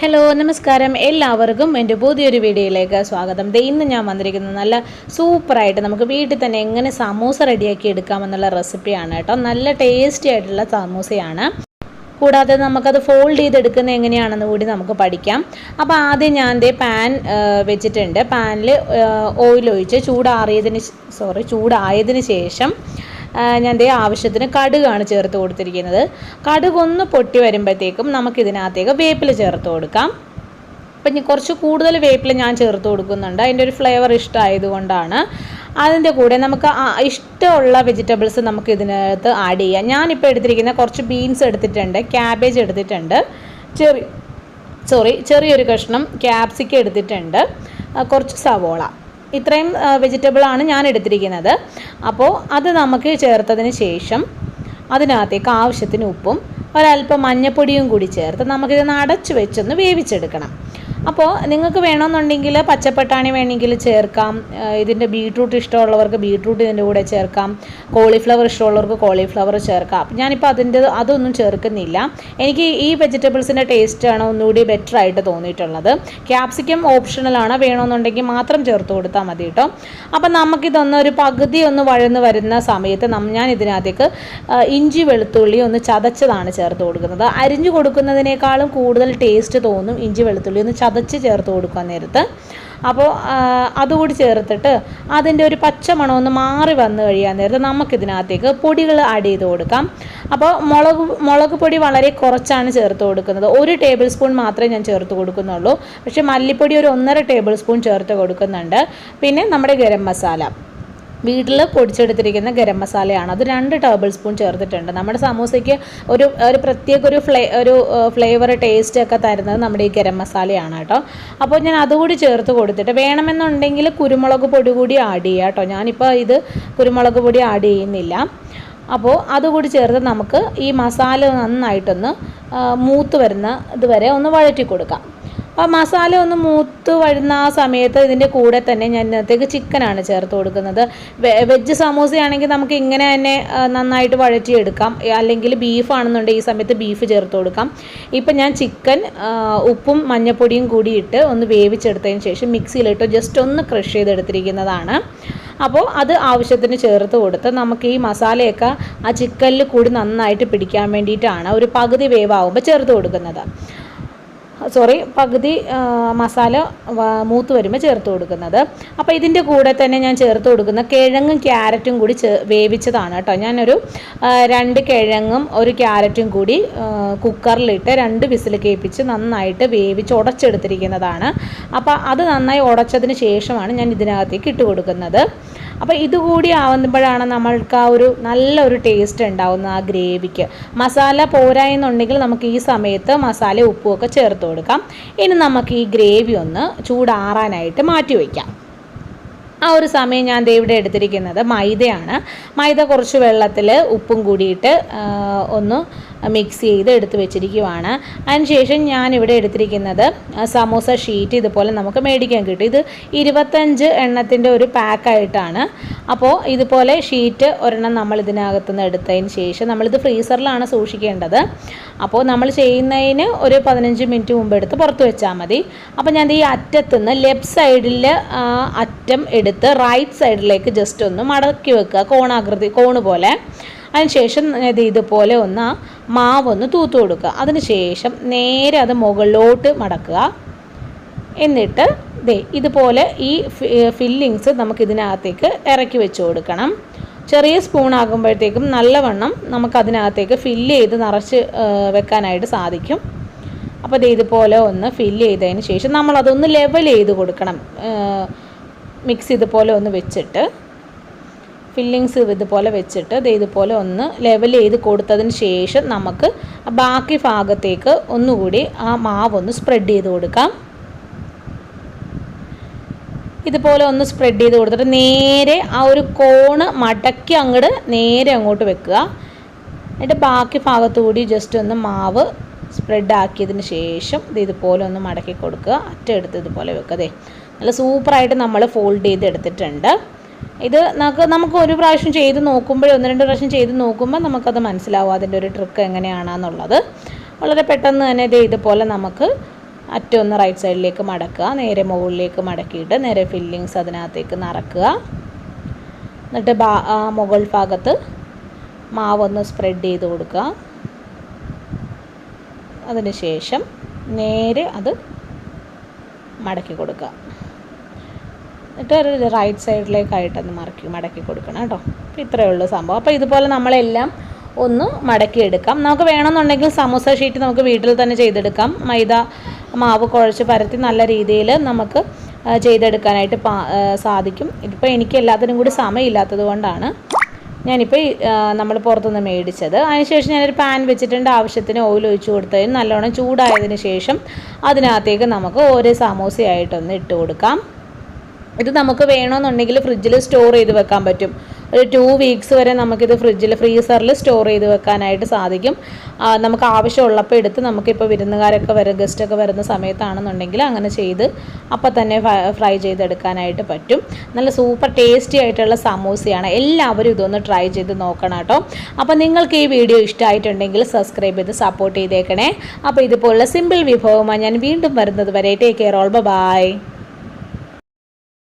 Hello നമസ്കാരം, എല്ലാവർക്കും എൻ്റെ പുതിയൊരു വീഡിയോയിലേക്ക് സ്വാഗതം. ഇന്ന് ഞാൻ വന്നിരിക്കുന്നത് നല്ല സൂപ്പറായിട്ട് നമുക്ക് വീട്ടിൽ തന്നെ എങ്ങനെ സമൂസ റെഡിയാക്കി എടുക്കാമെന്നുള്ള റെസിപ്പിയാണ് കേട്ടോ. നല്ല ടേസ്റ്റി ആയിട്ടുള്ള സമൂസയാണ്. കൂടാതെ നമുക്കത് ഫോൾഡ് ചെയ്തെടുക്കുന്നത് എങ്ങനെയാണെന്ന് കൂടി നമുക്ക് പഠിക്കാം. അപ്പോൾ ആദ്യം ഞാൻ പാൻ വെച്ചിട്ടുണ്ട്. പാനിൽ ഓയിൽ ഒഴിച്ച് ചൂടായതിന് ശേഷം ഞാൻ ആവശ്യത്തിന് കടുകാണ് ചേർത്ത് കൊടുത്തിരിക്കുന്നത്. കടുകൊന്ന് പൊട്ടി വരുമ്പോഴത്തേക്കും നമുക്കിതിനകത്തേക്ക് വേപ്പില ചേർത്ത് കൊടുക്കാം. അപ്പം കുറച്ച് കൂടുതൽ വേപ്പില ഞാൻ ചേർത്ത് കൊടുക്കുന്നുണ്ട്, അതിൻ്റെ ഒരു ഫ്ലേവർ ഇഷ്ടമായതുകൊണ്ടാണ്. അതിൻ്റെ കൂടെ നമുക്ക് ഇഷ്ടമുള്ള വെജിറ്റബിൾസ് നമുക്ക് ഇതിനകത്ത് ആഡ് ചെയ്യാം. ഞാനിപ്പോൾ എടുത്തിരിക്കുന്ന കുറച്ച് ബീൻസ് എടുത്തിട്ടുണ്ട്, ക്യാബേജ് എടുത്തിട്ടുണ്ട്, ചെറിയൊരു കഷ്ണം ക്യാപ്സിക്കം എടുത്തിട്ടുണ്ട്, കുറച്ച് സവോള, ഇത്രയും വെജിറ്റബിളാണ് ഞാൻ എടുത്തിരിക്കുന്നത്. അപ്പോൾ അത് നമുക്ക് ചേർത്തതിന് ശേഷം അതിനകത്തേക്ക് ആവശ്യത്തിന് ഉപ്പും ഒരല്പം മഞ്ഞൾപ്പൊടിയും കൂടി ചേർത്ത് നമുക്കിത് അടച്ചു വെച്ചൊന്ന് വേവിച്ചെടുക്കണം. അപ്പോൾ നിങ്ങൾക്ക് വേണമെന്നുണ്ടെങ്കിൽ പച്ചപ്പട്ടാണി വേണമെങ്കിൽ ചേർക്കാം. ഇതിൻ്റെ ബീട്രൂട്ട് ഇഷ്ടമുള്ളവർക്ക് ബീട്രൂട്ട് ഇതിൻ്റെ കൂടെ ചേർക്കാം. കോളിഫ്ലവർ ഇഷ്ടമുള്ളവർക്ക് കോളിഫ്ലവർ ചേർക്കാം. ഞാനിപ്പോൾ അതൊന്നും ചേർക്കുന്നില്ല. എനിക്ക് ഈ വെജിറ്റബിൾസിൻ്റെ ടേസ്റ്റാണ് ഒന്നുകൂടി ബെറ്റർ ആയിട്ട് തോന്നിയിട്ടുള്ളത്. ക്യാപ്സിക്കം ഓപ്ഷണലാണ്, വേണമെന്നുണ്ടെങ്കിൽ മാത്രം ചേർത്ത് കൊടുത്താൽ മതി കേട്ടോ. അപ്പം നമുക്കിതൊന്നൊരു പകുതി ഒന്ന് വഴന്ന് വരുന്ന സമയത്ത് ഞാൻ ഇതിനകത്തേക്ക് ഇഞ്ചി വെളുത്തുള്ളി ഒന്ന് ചതച്ചതാണ് ചേർത്ത് കൊടുക്കുന്നത്. അരിഞ്ഞു കൊടുക്കുന്നതിനേക്കാളും കൂടുതൽ ടേസ്റ്റ് തോന്നും ഇഞ്ചി വെളുത്തുള്ളി ഒന്ന് ചതച്ച് ചേർത്ത് കൊടുക്കാൻ നേരത്ത്. അപ്പോൾ അതുകൂടി ചേർത്തിട്ട് അതിൻ്റെ ഒരു പച്ചമണം ഒന്ന് മാറി വന്നു കഴിയാൻ നേരത്ത് നമുക്കിതിനകത്തേക്ക് പൊടികൾ ആഡ് ചെയ്ത് കൊടുക്കാം. അപ്പോൾ മുളക് പൊടി വളരെ കുറച്ചാണ് ചേർത്ത് കൊടുക്കുന്നത്. 1 ടേബിൾ സ്പൂൺ മാത്രമേ ഞാൻ ചേർത്ത് കൊടുക്കുന്നുള്ളൂ. പക്ഷേ മല്ലിപ്പൊടി ഒരു 1.5 ടേബിൾ സ്പൂൺ ചേർത്ത് കൊടുക്കുന്നുണ്ട്. പിന്നെ നമ്മുടെ ഗരം മസാല, വീട്ടിൽ പൊടിച്ചെടുത്തിരിക്കുന്ന ഗരം മസാലയാണ്, അത് 2 ടേബിൾ സ്പൂൺ ചേർത്തിട്ടുണ്ട്. നമ്മുടെ സമൂസയ്ക്ക് ഒരു പ്രത്യേക ഒരു ഫ്ലേവർ ടേസ്റ്റ് ഒക്കെ തരുന്നത് നമ്മുടെ ഈ ഗരം മസാലയാണ് കേട്ടോ. അപ്പോൾ ഞാൻ അതുകൂടി ചേർത്ത് കൊടുത്തിട്ട് വേണമെന്നുണ്ടെങ്കിൽ കുരുമുളക് പൊടി കൂടി ആഡ് ചെയ്യുക കേട്ടോ. ഞാനിപ്പോൾ ഇത് കുരുമുളക് പൊടി ആഡ് ചെയ്യുന്നില്ല. അപ്പോൾ അതുകൂടി ചേർത്ത് നമുക്ക് ഈ മസാല നന്നായിട്ടൊന്ന് മൂത്ത് വരുന്ന ഇതുവരെ ഒന്ന് വഴറ്റി കൊടുക്കാം. അപ്പോൾ മസാല ഒന്ന് മൂത്ത് വരുന്ന ആ സമയത്ത് ഇതിൻ്റെ കൂടെ തന്നെ ഞാൻ ഇതിനകത്തേക്ക് ചിക്കനാണ് ചേർത്ത് കൊടുക്കുന്നത്. വെജ് സമൂസയാണെങ്കിൽ നമുക്ക് ഇങ്ങനെ തന്നെ നന്നായിട്ട് വഴറ്റിയെടുക്കാം, അല്ലെങ്കിൽ ബീഫാണെന്നുണ്ടെങ്കിൽ ഈ സമയത്ത് ബീഫ് ചേർത്ത് കൊടുക്കാം. ഇപ്പം ഞാൻ ചിക്കൻ ഉപ്പും മഞ്ഞൾപ്പൊടിയും കൂടി ഇട്ട് ഒന്ന് വേവിച്ചെടുത്തതിന് ശേഷം മിക്സിയിലിട്ട് ജസ്റ്റ് ഒന്ന് ക്രഷ് ചെയ്തെടുത്തിരിക്കുന്നതാണ്. അപ്പോൾ അത് ആവശ്യത്തിന് ചേർത്ത് കൊടുത്ത് നമുക്ക് ഈ മസാലയൊക്കെ ആ ചിക്കനിൽ കൂടി നന്നായിട്ട് പിടിക്കാൻ വേണ്ടിയിട്ടാണ് ഒരു പകുതി വേവാകുമ്പോൾ ചേർത്ത് കൊടുക്കുന്നത്. പകുതി മസാല മൂത്ത് വരുമ്പോൾ ചേർത്ത് കൊടുക്കുന്നത്. അപ്പോൾ ഇതിൻ്റെ കൂടെ തന്നെ ഞാൻ ചേർത്ത് കൊടുക്കുന്ന കിഴങ്ങും ക്യാരറ്റും കൂടി വേവിച്ചതാണ് കേട്ടോ. ഞാനൊരു 2 കിഴങ്ങും 1 ക്യാരറ്റും കൂടി കുക്കറിലിട്ട് 2 വിസിൽ കേൾപ്പിച്ച് നന്നായിട്ട് വേവിച്ച് ഉടച്ചെടുത്തിരിക്കുന്നതാണ്. അപ്പോൾ അത് നന്നായി ഉടച്ചതിന് ശേഷമാണ് ഞാൻ ഇതിനകത്തേക്ക് ഇട്ട് കൊടുക്കുന്നത്. അപ്പോൾ ഇതുകൂടി ആവുമ്പോഴാണ് നമ്മൾക്ക് ആ ഒരു നല്ലൊരു ടേസ്റ്റ് ഉണ്ടാവുന്ന ആ ഗ്രേവിക്ക്. മസാല പോരായെന്നുണ്ടെങ്കിൽ നമുക്ക് ഈ സമയത്ത് മസാല ഉപ്പുമൊക്കെ ചേർത്ത് കൊടുക്കാം. ഇനി നമുക്ക് ഈ ഗ്രേവി ഒന്ന് ചൂടാറാനായിട്ട് മാറ്റി വയ്ക്കാം. ആ ഒരു സമയം ഞാൻ ഇവിടെ എടുത്തിരിക്കുന്നത് മൈദയാണ്. മൈദ കുറച്ച് വെള്ളത്തിൽ ഉപ്പും കൂടിയിട്ട് ഒന്ന് മിക്സ് ചെയ്ത് എടുത്ത് വെച്ചിരിക്കുവാണ്. അതിനുശേഷം ഞാനിവിടെ എടുത്തിരിക്കുന്നത് സമോസ ഷീറ്റ് ഇതുപോലെ നമുക്ക് മേടിക്കാൻ കിട്ടും. ഇത് 25 എണ്ണത്തിൻ്റെ ഒരു പാക്കായിട്ടാണ്. അപ്പോൾ ഇതുപോലെ ഷീറ്റ് ഒരെണ്ണം നമ്മൾ ഇതിനകത്തുനിന്ന് എടുത്തതിന് ശേഷം നമ്മളിത് ഫ്രീസറിലാണ് സൂക്ഷിക്കേണ്ടത്. അപ്പോൾ നമ്മൾ ചെയ്യുന്നതിന് ഒരു 15 മിനിറ്റ് മുമ്പ് എടുത്ത് പുറത്ത് വെച്ചാൽ മതി. അപ്പോൾ ഞാൻ ഈ അറ്റത്തുനിന്ന് ലെഫ്റ്റ് സൈഡിൽ അറ്റം എടുത്ത് റൈറ്റ് സൈഡിലേക്ക് ജസ്റ്റ് ഒന്ന് മടക്കി വെക്കുക, കോണ് പോലെ. അതിനുശേഷം ഇതുപോലെ ഒന്ന് മാവൊന്ന് തൂത്ത് കൊടുക്കുക. അതിനുശേഷം നേരെ അത് മുകളിലോട്ട് മടക്കുക. എന്നിട്ട് ഇതുപോലെ ഈ ഫില്ലിങ്സ് നമുക്കിതിനകത്തേക്ക് ഇറക്കി വെച്ച് കൊടുക്കണം. ചെറിയ സ്പൂൺ ആകുമ്പോഴത്തേക്കും നല്ലവണ്ണം നമുക്കതിനകത്തേക്ക് ഫില്ല് ചെയ്ത് നിറച്ച് വെക്കാനായിട്ട് സാധിക്കും. അപ്പോൾ ഇതുപോലെ ഒന്ന് ഫില്ല് ചെയ്തതിന് ശേഷം നമ്മളതൊന്ന് ലെവൽ ചെയ്ത് കൊടുക്കണം. മിക്സ് ഇതുപോലെ ഒന്ന് വെച്ചിട്ട് ഫില്ലിങ്സ് ഇതുപോലെ വെച്ചിട്ട് ഇതുപോലെ ഒന്ന് ലെവൽ ചെയ്ത് കൊടുത്തതിന് ശേഷം നമുക്ക് ബാക്കി ഭാഗത്തേക്ക് ഒന്നുകൂടി ആ മാവൊന്ന് സ്പ്രെഡ് ചെയ്ത് കൊടുക്കാം. ഇതുപോലെ ഒന്ന് സ്പ്രെഡ് ചെയ്ത് കൊടുത്തിട്ട് നേരെ ആ ഒരു കോണ് മടക്കി നേരെ അങ്ങോട്ട് വെക്കുക. എന്നിട്ട് ബാക്കി ഭാഗത്തുകൂടി ജസ്റ്റ് ഒന്ന് മാവ് സ്പ്രെഡ് ആക്കിയതിന് ശേഷം ഇതുപോലെ ഒന്ന് മടക്കി കൊടുക്കുക. അറ്റം എടുത്ത് ഇതുപോലെ വെക്കുക. നല്ല സൂപ്പറായിട്ട് നമ്മൾ ഫോൾഡ് ചെയ്ത് എടുത്തിട്ടുണ്ട്. ഇത് നമുക്ക് ഒരു പ്രാവശ്യം ചെയ്ത് നോക്കുമ്പോൾ 1-2 പ്രാവശ്യം ചെയ്ത് നോക്കുമ്പോൾ നമുക്കത് മനസ്സിലാവും അതിൻ്റെ ഒരു ട്രിക്ക് എങ്ങനെയാണെന്നുള്ളത്. വളരെ പെട്ടെന്ന് തന്നെ ഇതുപോലെ നമുക്ക് അറ്റം ഒന്ന് റൈറ്റ് സൈഡിലേക്ക് മടക്കുക, നേരെ മുകളിലേക്ക് മടക്കിയിട്ട് നേരെ ഫില്ലിങ്സ് അതിനകത്തേക്ക് നിറക്കുക. എന്നിട്ട് മുകൾ ഭാഗത്ത് മാവൊന്ന് സ്പ്രെഡ് ചെയ്ത് കൊടുക്കുക. അതിനുശേഷം നേരെ അത് മടക്കി കൊടുക്കുക. എന്നിട്ട് ഒരു റൈറ്റ് സൈഡിലേക്കായിട്ടൊന്ന് മടക്കി കൊടുക്കണം കേട്ടോ. അപ്പോൾ ഇത്രയേ ഉള്ളൂ സംഭവം. അപ്പോൾ ഇതുപോലെ നമ്മളെല്ലാം ഒന്ന് മടക്കിയെടുക്കാം. നമുക്ക് വേണമെന്നുണ്ടെങ്കിൽ സമൂസ ഷീറ്റ് നമുക്ക് വീട്ടിൽ തന്നെ ചെയ്തെടുക്കാം. മൈദ മാവ് കുഴച്ച് പരത്തി നല്ല രീതിയിൽ നമുക്ക് ചെയ്തെടുക്കാനായിട്ട് സാധിക്കും. ഇതിപ്പോൾ എനിക്ക് എല്ലാത്തിനും കൂടി സമയമില്ലാത്തത് കൊണ്ടാണ് ഞാനിപ്പോൾ നമ്മൾ പുറത്തുനിന്ന് മേടിച്ചത്. അതിനുശേഷം ഞാനൊരു പാൻ വെച്ചിട്ടുണ്ട്. ആവശ്യത്തിന് ഓയിൽ ഒഴിച്ച് കൊടുത്തതിന് നല്ലോണം ചൂടായതിന് ശേഷം അതിനകത്തേക്ക് നമുക്ക് ഓരോ സമൂസയായിട്ടൊന്ന് ഇട്ട് കൊടുക്കാം. ഇത് നമുക്ക് വേണമെന്നുണ്ടെങ്കിൽ ഫ്രിഡ്ജിൽ സ്റ്റോർ ചെയ്ത് വെക്കാൻ പറ്റും. ഒരു 2 വീക്സ് വരെ നമുക്കിത് ഫ്രീസറിൽ സ്റ്റോർ ചെയ്ത് വെക്കാനായിട്ട് സാധിക്കും. നമുക്ക് ആവശ്യമുള്ളപ്പോൾ എടുത്ത് നമുക്കിപ്പോൾ വിരുന്നുകാരൊക്കെ ഗസ്റ്റൊക്കെ വരുന്ന സമയത്താണെന്നുണ്ടെങ്കിൽ അങ്ങനെ ചെയ്ത് അപ്പം തന്നെ ഫ്രൈ ചെയ്തെടുക്കാനായിട്ട് പറ്റും. നല്ല സൂപ്പർ ടേസ്റ്റി ആയിട്ടുള്ള സമൂസയാണ്. എല്ലാവരും ഇതൊന്ന് ട്രൈ ചെയ്ത് നോക്കണം കേട്ടോ. അപ്പോൾ നിങ്ങൾക്ക് ഈ വീഡിയോ ഇഷ്ടമായിട്ടുണ്ടെങ്കിൽ സബ്സ്ക്രൈബ് ചെയ്ത് സപ്പോർട്ട് ചെയ്തേക്കണേ. അപ്പോൾ ഇതുപോലുള്ള സിമ്പിൾ വിഭവമായി ഞാൻ വീണ്ടും വരുന്നത് വരെ ടേക്ക് കെയർ ഓൾ, ബൈ.